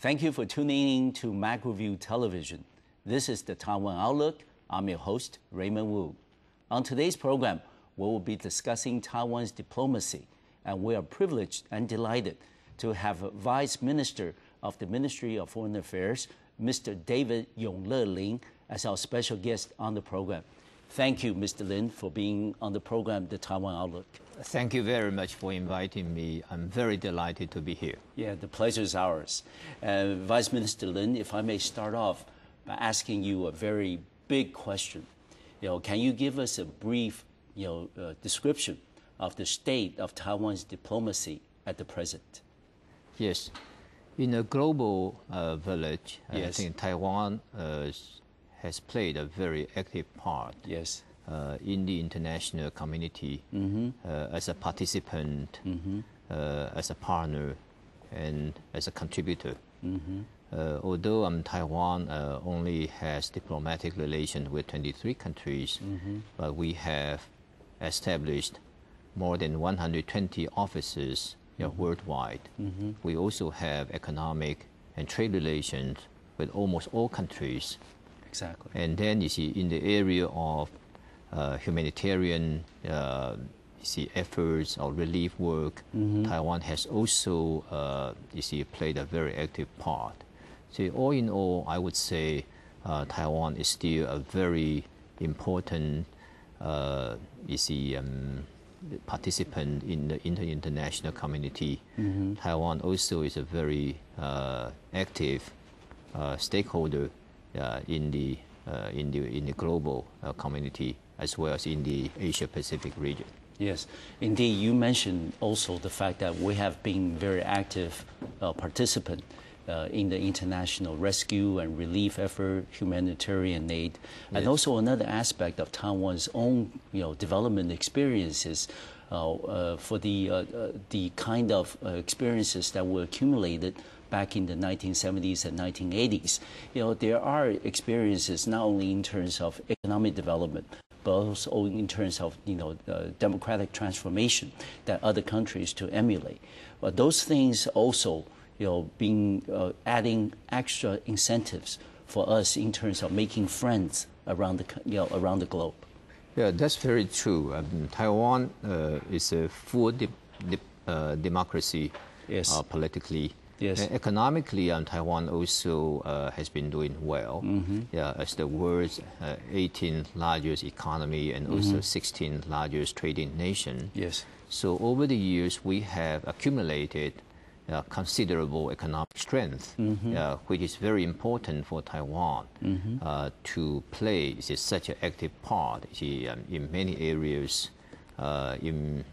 Thank you for tuning in to MacroView Television. This is the Taiwan Outlook. I'm your host, Raymond Wu. On today's program, we will be discussing Taiwan's diplomacy, and we are privileged and delighted to have Vice Minister of the Ministry of Foreign Affairs, Mr. David永乐Lin, as our special guest on the program. Thank you, Mr. Lin, for being on the program, the Taiwan Outlook. Thank you very much for inviting me. I'm very delighted to be here. Yeah, the pleasure is ours. Vice Minister Lin, if I may start off by asking you a very big question. Can you give us a brief, description of the state of Taiwan's diplomacy at the present? Yes. In a global village, Yes. I think Taiwan has played a very active part. Yes. In the international community, as a participant, as a partner, and as a contributor. Although Taiwan only has diplomatic relations with 23 countries, but we have established more than 120 offices worldwide. We also have economic and trade relations with almost all countries. Exactly. And then you see in the area of humanitarian efforts or relief work, Taiwan has also played a very active part. So all in all, I would say Taiwan is still a very important participant in the international community. Taiwan also is a very active stakeholder in the global community, as well as in the Asia-Pacific region. Yes, indeed. You mentioned also the fact that we have been very active participant in the international rescue and relief effort, humanitarian aid, and also another aspect of Taiwan's own, development experiences. For the kind of experiences that were accumulated back in the 1970s and 1980s, there are experiences not only in terms of economic development, but also in terms of democratic transformation that other countries to emulate. But those things also, being adding extra incentives for us in terms of making friends around the globe. Yeah, that's very true. Taiwan is a full democracy, Yes. politically. Yes. Economically, Taiwan also has been doing well. As the world's 18th largest economy and also 16th largest trading nation. Yes. So over the years, we have accumulated considerable economic strength, which is very important for Taiwan to play such an active part in many areas, in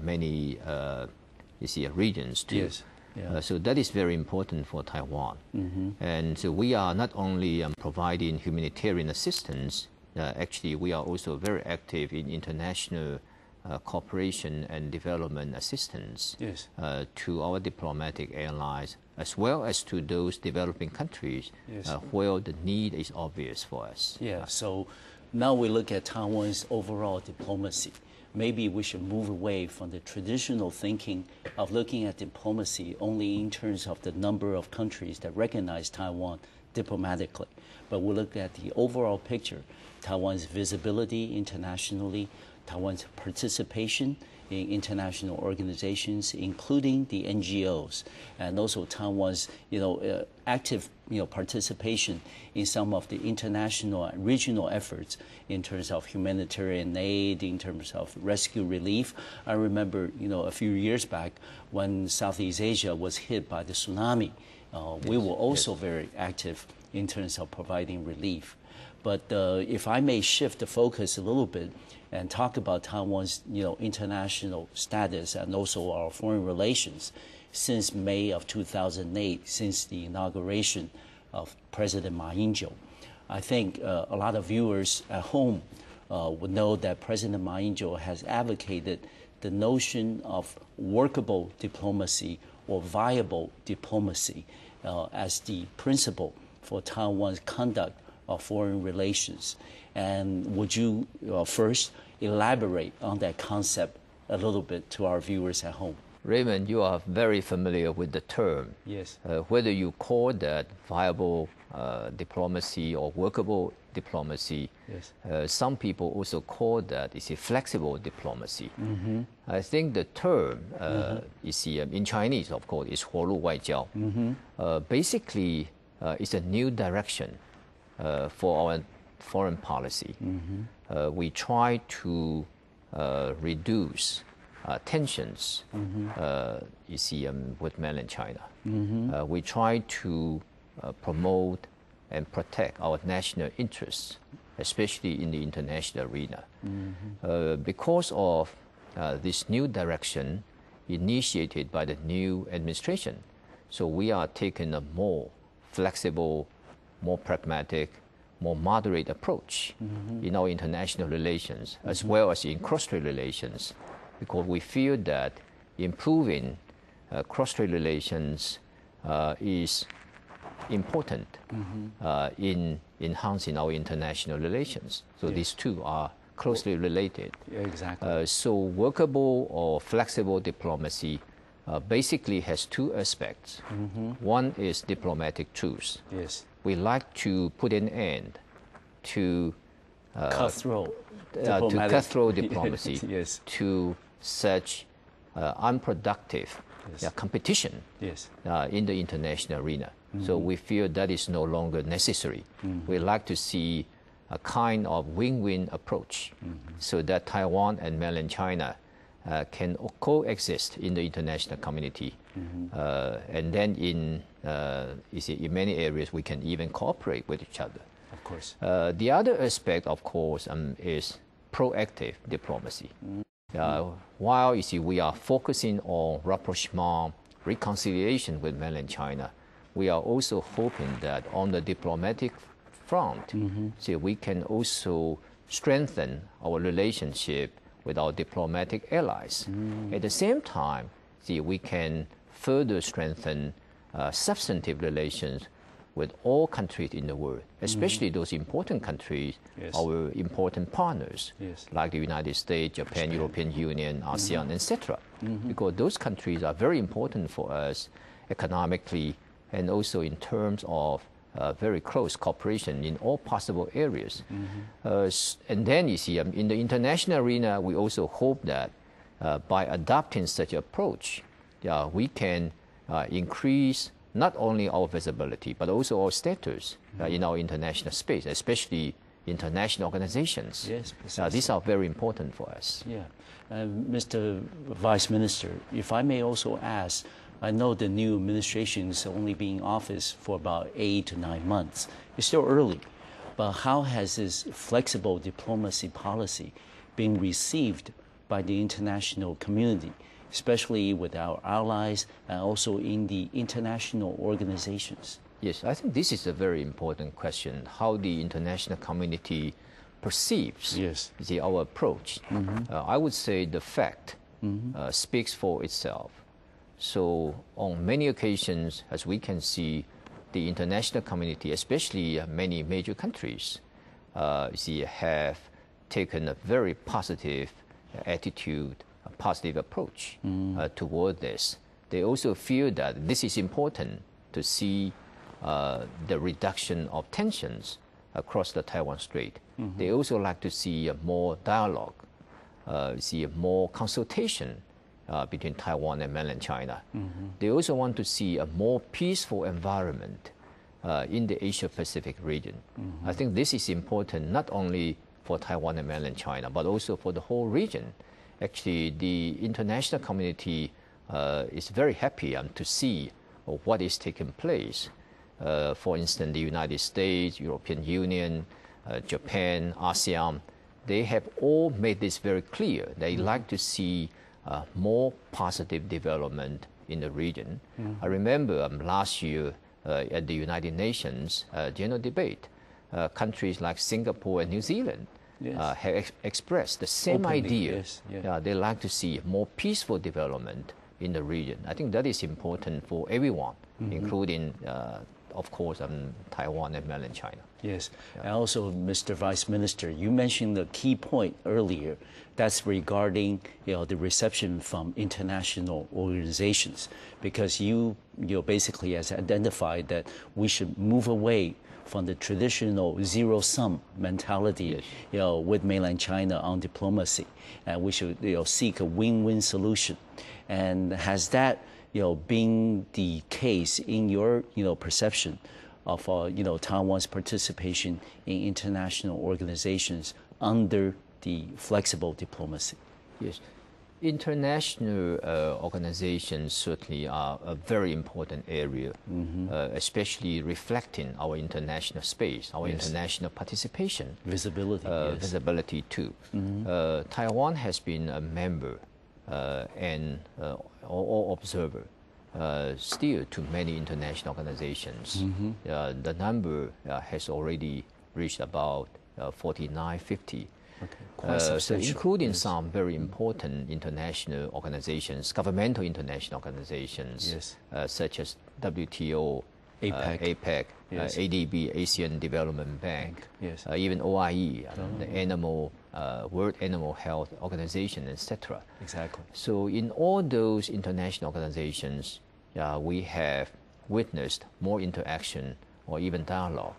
many regions too. Yes. Yeah. So that is very important for Taiwan. And so we are not only providing humanitarian assistance, actually we are also very active in international cooperation and development assistance. Yes. To our diplomatic allies, as well as to those developing countries. Yes. Where the need is obvious for us. Yeah, so now we look at Taiwan's overall diplomacy. Maybe we should move away from the traditional thinking of looking at diplomacy only in terms of the number of countries that recognize Taiwan diplomatically. But we look at the overall picture, Taiwan's visibility internationally, Taiwan's participation in international organizations, including the NGOs, and also Taiwan's active participation in some of the international and regional efforts in terms of humanitarian aid, in terms of rescue relief. I remember a few years back when Southeast Asia was hit by the tsunami, we were also very active in terms of providing relief. But if I may shift the focus a little bit and talk about Taiwan's international status and also our foreign relations since May of 2008, since the inauguration of President Ma Ying-jeou, I think a lot of viewers at home would know that President Ma Ying-jeou has advocated the notion of workable diplomacy or viable diplomacy as the principle for Taiwan's conduct of foreign relations. And would you first elaborate on that concept a little bit to our viewers at home? Raymond, you are very familiar with the term. Yes. Whether you call that viable diplomacy or workable diplomacy, Yes. Some people also call that is a flexible diplomacy. Mm-hmm. I think the term is in Chinese, of course, is 活路外交. Basically, it's a new direction for our foreign policy. We try to reduce tensions with mainland China. We try to promote and protect our national interests, especially in the international arena. Because of this new direction initiated by the new administration, so we are taking a more flexible, more pragmatic, more moderate approach in our international relations, as well as in cross-strait relations, because we feel that improving cross-strait relations is important in enhancing our international relations. So these two are closely related. Exactly. So workable or flexible diplomacy basically has two aspects. One is diplomatic truth. Yes. We like to put an end to Cutthroat. diplomacy, Yes. to such unproductive competition in the international arena. So we feel that is no longer necessary. We like to see a kind of win-win approach so that Taiwan and mainland China can coexist in the international community. And then in many areas we can even cooperate with each other. Of course. The other aspect, of course, is proactive diplomacy. While we are focusing on rapprochement, reconciliation with mainland China, we are also hoping that on the diplomatic front, we can also strengthen our relationship with our diplomatic allies. At the same time, we can further strengthen substantive relations with all countries in the world, especially those important countries, our important partners, like the United States, Japan, European Union, ASEAN, etc. Because those countries are very important for us economically and also in terms of very close cooperation in all possible areas. And then in the international arena, we also hope that by adopting such an approach, we can increase not only our visibility, but also our status in our international space, especially international organizations. Yes, precisely. These are very important for us. Yeah. Mr. Vice Minister, if I may also ask, I know the new administration is only been in office for about 8 to 9 months. It's still early, but how has this flexible diplomacy policy been received by the international community, especially with our allies and also in the international organizations? Yes, I think this is a very important question, how the international community perceives our approach. I would say the fact speaks for itself. So on many occasions, as we can see, the international community, especially many major countries, have taken a very positive attitude, a positive approach toward this. They also feel that this is important to see the reduction of tensions across the Taiwan Strait. They also like to see more dialogue, more consultation between Taiwan and mainland China. They also want to see a more peaceful environment in the Asia-Pacific region. I think this is important not only for Taiwan and mainland China, but also for the whole region. Actually, the international community is very happy to see what is taking place. For instance, the United States, European Union, Japan, ASEAN, they have all made this very clear. They like to see more positive development in the region. I remember last year at the United Nations general debate, countries like Singapore and New Zealand have expressed the same idea. They like to see more peaceful development in the region. I think that is important for everyone, including of course, Taiwan and mainland China. Yes, and also, Mr. Vice Minister, you mentioned the key point earlier. That's regarding the reception from international organizations, because you basically has identified that we should move away from the traditional zero-sum mentality, yes. With mainland China on diplomacy, and we should seek a win-win solution. And has that been the case in your perception of Taiwan's participation in international organizations under the flexible diplomacy? Yes. International organizations certainly are a very important area, especially reflecting our international space, our international participation. Visibility. Yes. Visibility too. Taiwan has been a member and or observer still to many international organizations. The number has already reached about 49, 50. Okay. So including some very important international organizations, governmental international organizations, yes. Such as WTO, APEC, yes. ADB, Asian Development Bank, yes. Even OIE, the World Animal Health Organization, etc. Exactly. So in all those international organizations, we have witnessed more interaction or even dialogue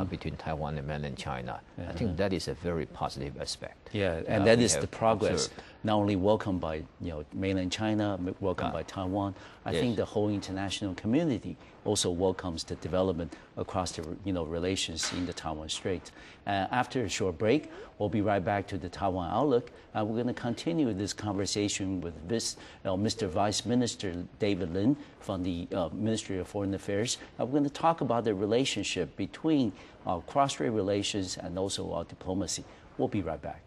between Taiwan and mainland China. I think that is a very positive aspect. Yeah, and that is the progress, not only welcomed by mainland China, welcomed by Taiwan. I think the whole international community also welcomes the development across the relations in the Taiwan Strait. After a short break, we'll be right back to the Taiwan Outlook. We're going to continue this conversation with Mr. Vice Minister David Lin from the Ministry of Foreign Affairs. We're going to talk about the relationship between our cross-strait relations and also our diplomacy. We'll be right back.